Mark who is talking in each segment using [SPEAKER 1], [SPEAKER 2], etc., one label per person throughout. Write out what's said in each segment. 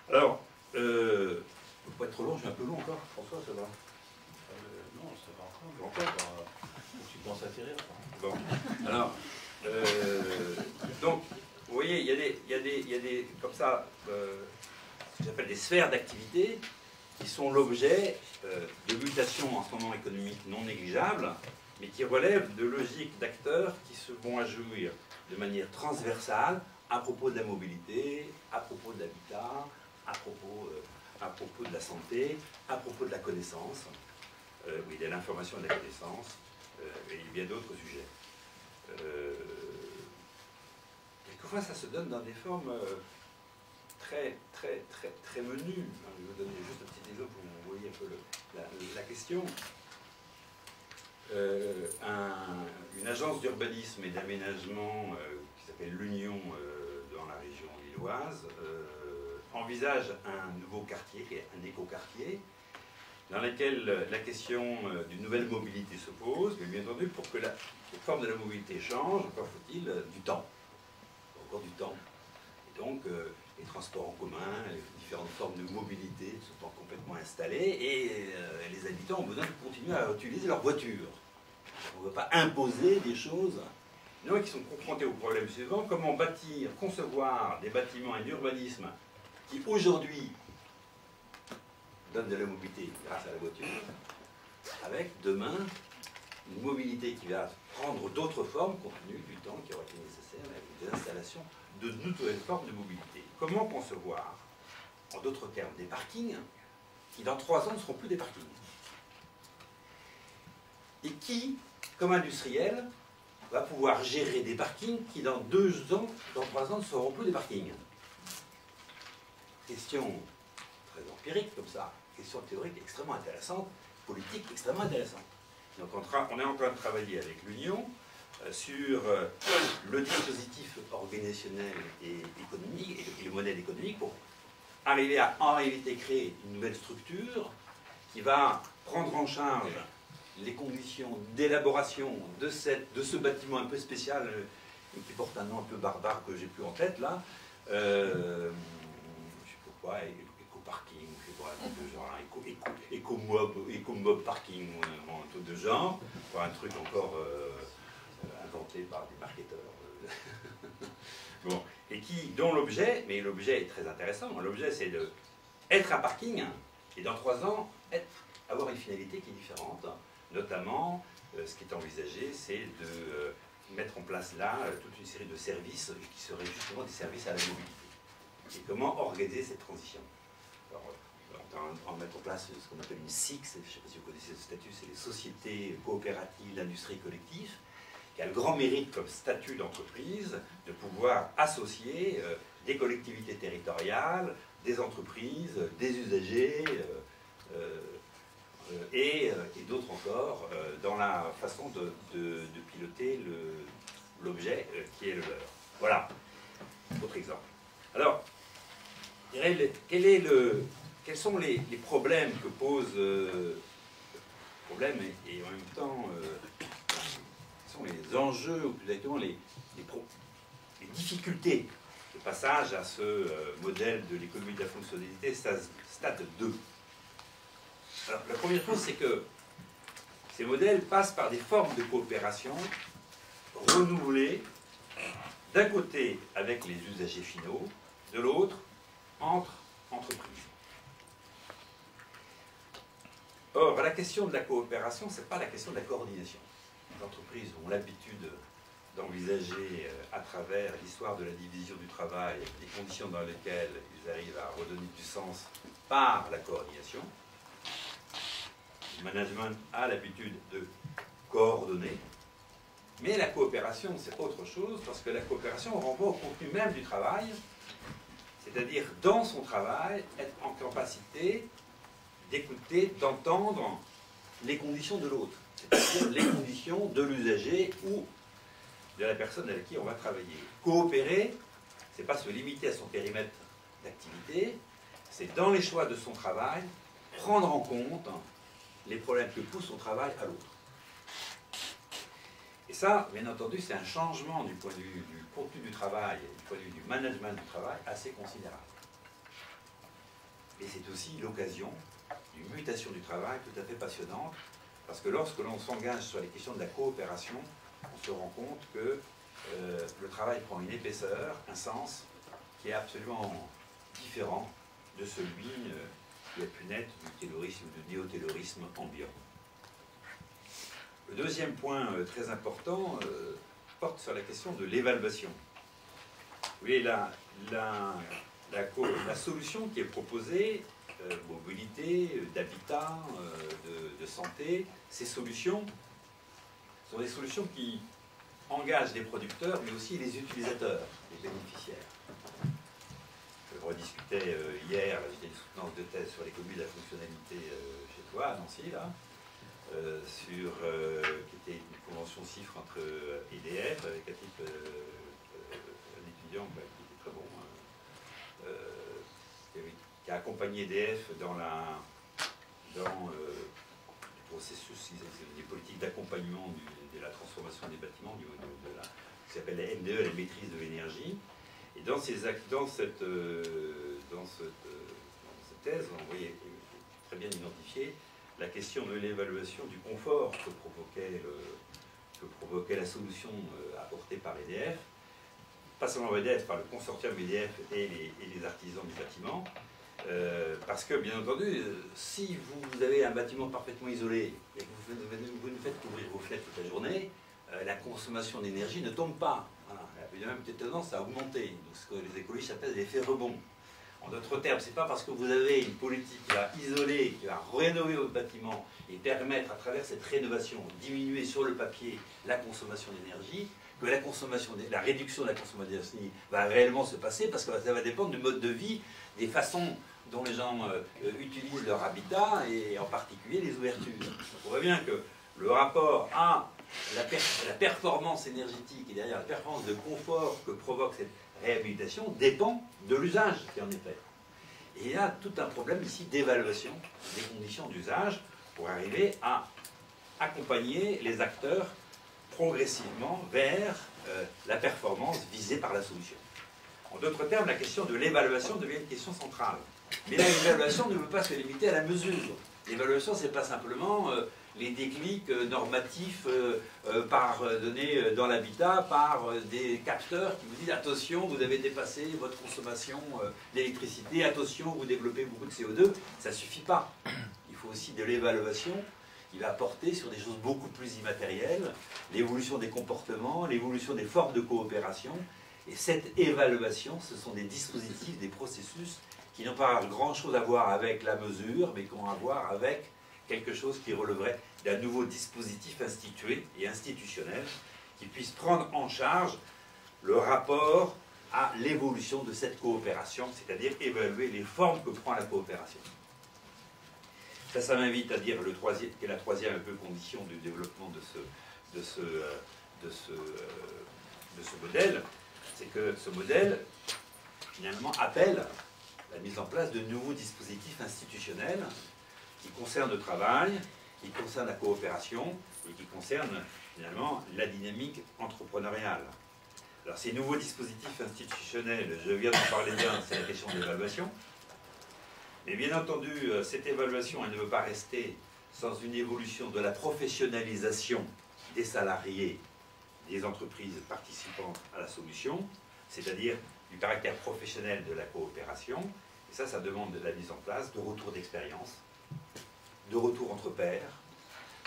[SPEAKER 1] Alors, faut pas être trop long, je suis un peu long encore. François, ça va?
[SPEAKER 2] Non, ça va encore. Faut que tu penses à tirer.
[SPEAKER 1] Bon. Alors, donc, vous voyez, il y a des comme ça, ce que j'appelle des sphères d'activité qui sont l'objet de mutations en ce moment économiques non négligeables, mais qui relèvent de logiques d'acteurs qui se vont ajouer de manière transversale à propos de la mobilité, à propos de l'habitat, à propos de la santé, à propos de la connaissance, oui, de l'information et de la connaissance, et bien d'autres sujets. Quelquefois, ça se donne dans des formes très menues. Je vais vous donner juste un petit exemple pour que vous voyez un peu la question. Une agence d'urbanisme et d'aménagement qui s'appelle l'Union dans la région lilloise envisage un nouveau quartier, qui est un écoquartier, dans lequel la question d'une nouvelle mobilité se pose, mais bien entendu, pour que la forme de la mobilité change, encore faut-il du temps. Encore du temps. Et donc, les transports en commun, les différentes formes de mobilité ne sont pas complètement installées, et les habitants ont besoin de continuer à utiliser leur voiture. On ne veut pas imposer des choses. Donc, ils sont confrontés au problème suivant: comment bâtir, concevoir des bâtiments et un urbanisme qui, aujourd'hui, donne de la mobilité grâce à la voiture, avec demain une mobilité qui va prendre d'autres formes compte tenu du temps qui aura été nécessaire avec des installations de nouvelles formes de mobilité. Comment concevoir, en d'autres termes, des parkings qui dans 3 ans ne seront plus des parkings, et qui, comme industriel, va pouvoir gérer des parkings qui dans 2 ans, dans 3 ans ne seront plus des parkings. Question très empirique comme ça, question théorique extrêmement intéressante, politique extrêmement intéressante. Donc on est en train de travailler avec l'Union sur le dispositif organisationnel et économique et le modèle économique pour arriver à en réalité créer une nouvelle structure qui va prendre en charge les conditions d'élaboration de ce bâtiment un peu spécial qui porte un nom un peu barbare que j'ai plus en tête là. Je sais pas quoi, éco-parking, je sais pas, un truc de genre, éco-mob parking, un truc de genre, un truc encore inventé par des marketeurs. Bon, et dont l'objet, mais l'objet est très intéressant, l'objet c'est d'être un parking, et dans 3 ans, avoir une finalité qui est différente. Notamment, ce qui est envisagé, c'est de mettre en place là toute une série de services qui seraient justement des services à la mobilité. Et comment organiser cette transition? Alors, on va mettre en place ce qu'on appelle une SIC, je ne sais pas si vous connaissez ce statut, c'est les sociétés coopératives d'industrie collective, qui a le grand mérite comme statut d'entreprise de pouvoir associer des collectivités territoriales, des entreprises, des usagers, et d'autres encore, dans la façon de piloter l'objet qui est le leur. Voilà, autre exemple. Alors, je dirais, quels sont les problèmes que pose problèmes et en même temps, quels sont les enjeux, ou plus exactement les difficultés de passage à ce modèle de l'économie de la fonctionnalité stade 2. Alors, la première chose, c'est que ces modèles passent par des formes de coopération renouvelées, d'un côté avec les usagers finaux, de l'autre entre entreprises. Or, la question de la coopération, ce n'est pas la question de la coordination. Les entreprises ont l'habitude d'envisager à travers l'histoire de la division du travail les conditions dans lesquelles ils arrivent à redonner du sens par la coordination. Le management a l'habitude de coordonner, mais la coopération, c'est autre chose, parce que la coopération renvoie au contenu même du travail, c'est-à-dire, dans son travail, être en capacité d'écouter, d'entendre les conditions de l'autre, c'est-à-dire les conditions de l'usager ou de la personne avec qui on va travailler. Coopérer, c'est pas se limiter à son périmètre d'activité, c'est dans les choix de son travail, prendre en compte les problèmes que pousse son travail à l'autre. Et ça, bien entendu, c'est un changement du point de vue du contenu du travail et du point de vue du management du travail assez considérable. et c'est aussi l'occasion d'une mutation du travail tout à fait passionnante, parce que lorsque l'on s'engage sur les questions de la coopération, on se rend compte que le travail prend une épaisseur, un sens qui est absolument différent de celui qui a pu naître du taylorisme ou du néo-taylorisme ambiant. Le deuxième point très important porte sur la question de l'évaluation. Vous voyez, la solution qui est proposée, mobilité, d'habitat, de santé, ces solutions sont des solutions qui engagent les producteurs, mais aussi les utilisateurs, les bénéficiaires. Je rediscutais hier, j'étais une soutenance de thèse sur l'économie de la fonctionnalité chez toi, à Nancy, là, qui était une convention CIFRE entre EDF, avec un type, un étudiant qui était très bon, qui a accompagné EDF dans le processus des politiques d'accompagnement de la transformation des bâtiments, qui s'appelle la MDE, la maîtrise de l'énergie. Et dans cette thèse, on voyait très bien identifié la question de l'évaluation du confort que provoquait la solution apportée par EDF, pas seulement EDF, par le consortium EDF et les artisans du bâtiment, parce que, bien entendu, si vous avez un bâtiment parfaitement isolé et que vous ne faites qu'ouvrir vos fenêtres toute la journée, la consommation d'énergie ne tombe pas. Voilà. Il y a même peut-être tendance à augmenter, donc ce que les écologistes appellent l'effet rebond. En d'autres termes, ce n'est pas parce que vous avez une politique qui va isoler, qui va rénover votre bâtiment et permettre à travers cette rénovation diminuer sur le papier la consommation d'énergie que la réduction de la consommation d'énergie va réellement se passer, parce que ça va dépendre du mode de vie, des façons dont les gens utilisent leur habitat et en particulier les ouvertures. On voit bien que le rapport à la performance énergétique et derrière la performance de confort que provoque cette réhabilitation dépend de l'usage qui en est fait. Et il y a tout un problème ici d'évaluation des conditions d'usage pour arriver à accompagner les acteurs progressivement vers la performance visée par la solution. En d'autres termes, la question de l'évaluation devient une question centrale. Mais là, l'évaluation ne veut pas se limiter à la mesure. L'évaluation, ce n'est pas simplement les déclics normatifs donnés dans l'habitat par des capteurs qui vous disent « Attention, vous avez dépassé votre consommation d'électricité, attention, vous développez beaucoup de CO2 ». Ça ne suffit pas. Il faut aussi de l'évaluation qui va porter sur des choses beaucoup plus immatérielles, l'évolution des comportements, l'évolution des formes de coopération. Et cette évaluation, ce sont des dispositifs, des processus qui n'ont pas grand-chose à voir avec la mesure, mais qui ont à voir avec quelque chose qui releverait d'un nouveau dispositif institué et institutionnel qui puisse prendre en charge le rapport à l'évolution de cette coopération, c'est-à-dire évaluer les formes que prend la coopération. Ça m'invite à dire qui est la troisième un peu condition du développement de ce modèle, c'est que ce modèle, finalement, appelle la mise en place de nouveaux dispositifs institutionnels qui concernent le travail, qui concernent la coopération et qui concernent, finalement, la dynamique entrepreneuriale. Alors, ces nouveaux dispositifs institutionnels, je viens d'en parler d'un, c'est la question de l'évaluation. Mais bien entendu, cette évaluation, elle ne veut pas rester sans une évolution de la professionnalisation des salariés des entreprises participantes à la solution, c'est-à-dire du caractère professionnel de la coopération. Et ça demande de la mise en place de retours d'expérience, de retours entre pairs,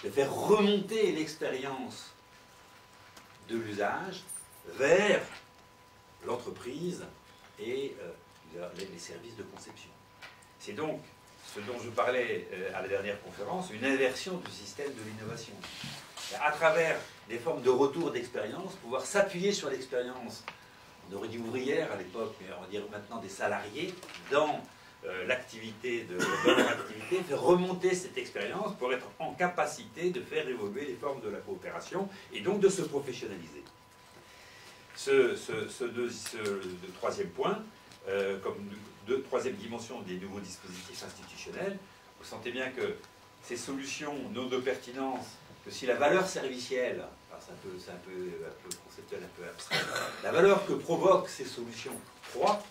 [SPEAKER 1] de faire remonter l'expérience de l'usage vers l'entreprise et les services de conception. C'est donc ce dont je parlais à la dernière conférence, une inversion du système de l'innovation. À travers des formes de retour d'expérience, pouvoir s'appuyer sur l'expérience, on aurait dit ouvrière à l'époque, mais on va dire maintenant des salariés, dans l'activité, faire remonter cette expérience pour être en capacité de faire évoluer les formes de la coopération et donc de se professionnaliser. Le troisième point, troisième dimension des nouveaux dispositifs institutionnels, vous sentez bien que ces solutions n'ont de pertinence que si la valeur servicielle, c'est un peu conceptuel, un peu abstrait, la valeur que provoquent ces solutions croît,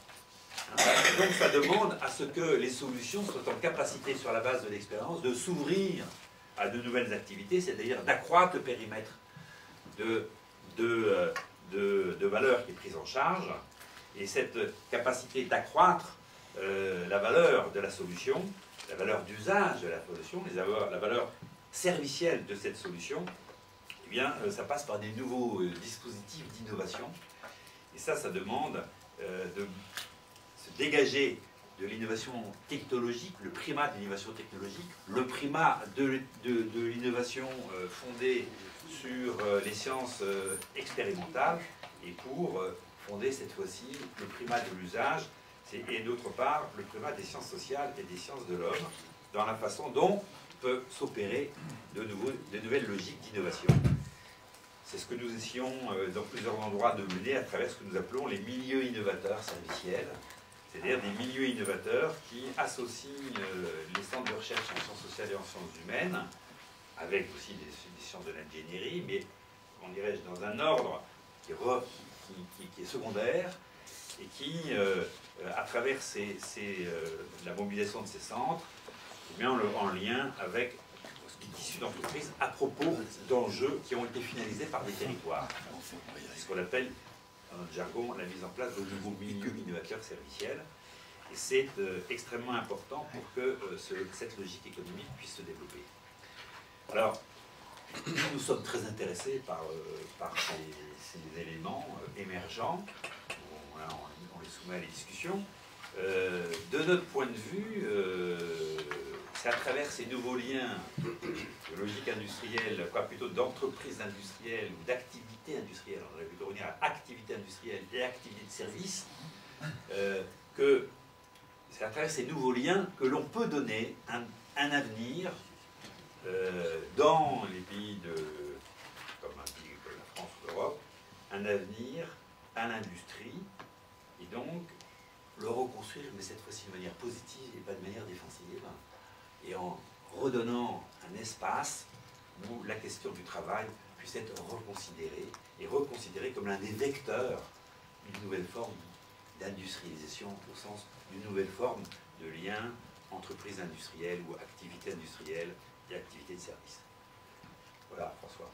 [SPEAKER 1] Donc ça demande à ce que les solutions soient en capacité, sur la base de l'expérience, de s'ouvrir à de nouvelles activités, c'est-à-dire d'accroître le périmètre de valeur qui est prise en charge. Et cette capacité d'accroître la valeur de la solution, la valeur d'usage de la solution, la valeur servicielle de cette solution, eh bien, ça passe par des nouveaux dispositifs d'innovation. Et ça demande de se dégager de l'innovation technologique, le primat de l'innovation technologique, le primat de l'innovation fondée sur les sciences expérimentales, et pour fonder cette fois-ci le primat de l'usage, et d'autre part le primat des sciences sociales et des sciences de l'homme, dans la façon dont peuvent s'opérer de nouvelles logiques d'innovation. C'est ce que nous essayons dans plusieurs endroits de mener à travers ce que nous appelons les milieux innovateurs serviciels, c'est-à-dire des milieux innovateurs qui associent les centres de recherche en sciences sociales et en sciences humaines, avec aussi des sciences de l'ingénierie, mais on dirait dans un ordre qui est secondaire, et qui, à travers la mobilisation de ces centres, met en lien avec des tissus d'entreprise à propos d'enjeux qui ont été finalisés par des territoires. C'est ce qu'on appelle, dans notre jargon, la mise en place de nouveaux milieux innovateurs serviciels. Et c'est extrêmement important pour que cette logique économique puisse se développer. Alors, nous sommes très intéressés par ces éléments émergents. On les soumet à la discussion. De notre point de vue, c'est à travers ces nouveaux liens de logique industrielle, quoi plutôt d'entreprise industrielle ou d'activité industrielle, on aurait plutôt revenir à activité industrielle et activité de service, que c'est à travers ces nouveaux liens que l'on peut donner un avenir dans les pays comme un pays comme la France ou l'Europe, un avenir à l'industrie, et donc le reconstruire, mais cette fois-ci de manière positive et pas de manière défensive, et en redonnant un espace où la question du travail puisse être reconsidérée comme l'un des vecteurs d'une nouvelle forme d'industrialisation, au sens d'une nouvelle forme de lien entreprise industrielle ou activité industrielle et activité de service. Voilà, François.